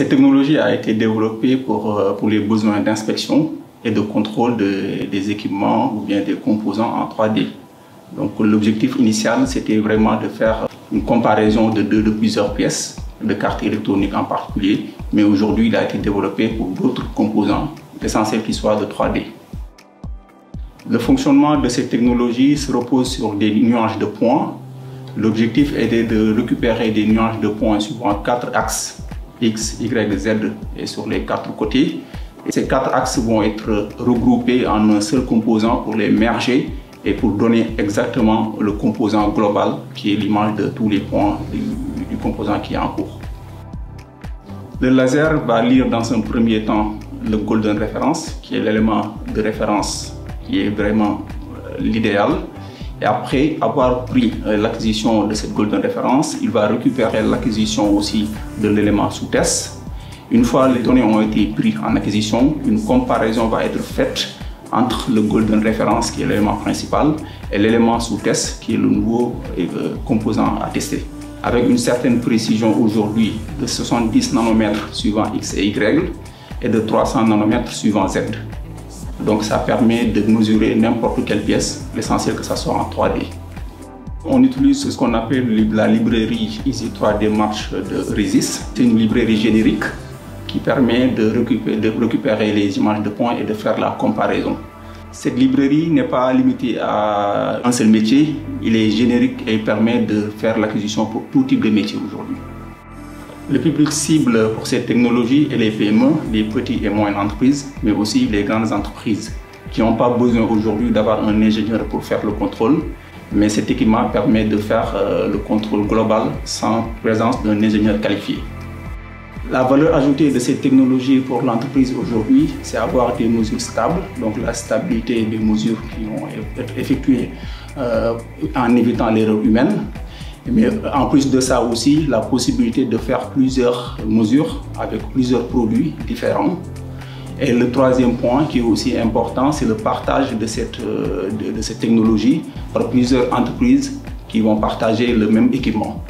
Cette technologie a été développée pour les besoins d'inspection et de contrôle des équipements ou bien des composants en 3D. Donc l'objectif initial, c'était vraiment de faire une comparaison de plusieurs pièces, de cartes électroniques en particulier, mais aujourd'hui il a été développé pour d'autres composants, l'essentiel qu'ils soient de 3D. Le fonctionnement de cette technologie se repose sur des nuages de points. L'objectif était de récupérer des nuages de points suivant 4 axes, X, Y, Z, et sur les 4 côtés. Et ces 4 axes vont être regroupés en un seul composant pour les merger et pour donner exactement le composant global qui est l'image de tous les points du composant qui est en cours. Le laser va lire dans un premier temps le golden reference, qui est l'élément de référence qui est vraiment l'idéal. Et après avoir pris l'acquisition de cette golden reference, il va récupérer l'acquisition aussi de l'élément sous test. Une fois les données ont été prises en acquisition, une comparaison va être faite entre le golden reference, qui est l'élément principal, et l'élément sous test, qui est le nouveau composant à tester. Avec une certaine précision aujourd'hui de 70 nanomètres suivant X et Y et de 300 nanomètres suivant Z. Donc ça permet de mesurer n'importe quelle pièce, l'essentiel que ça soit en 3D. On utilise ce qu'on appelle la librairie Easy 3D Match de Resys. C'est une librairie générique qui permet de récupérer les images de points et de faire la comparaison. Cette librairie n'est pas limitée à un seul métier, il est générique et permet de faire l'acquisition pour tout type de métier aujourd'hui. Le public cible pour cette technologie est les PME, les petites et moyennes entreprises, mais aussi les grandes entreprises qui n'ont pas besoin aujourd'hui d'avoir un ingénieur pour faire le contrôle, mais cet équipement permet de faire le contrôle global sans présence d'un ingénieur qualifié. La valeur ajoutée de cette technologie pour l'entreprise aujourd'hui, c'est avoir des mesures stables, donc la stabilité des mesures qui vont être effectuées en évitant l'erreur humaine. Mais en plus de ça aussi, la possibilité de faire plusieurs mesures avec plusieurs produits différents. Et le troisième point qui est aussi important, c'est le partage de cette technologie par plusieurs entreprises qui vont partager le même équipement.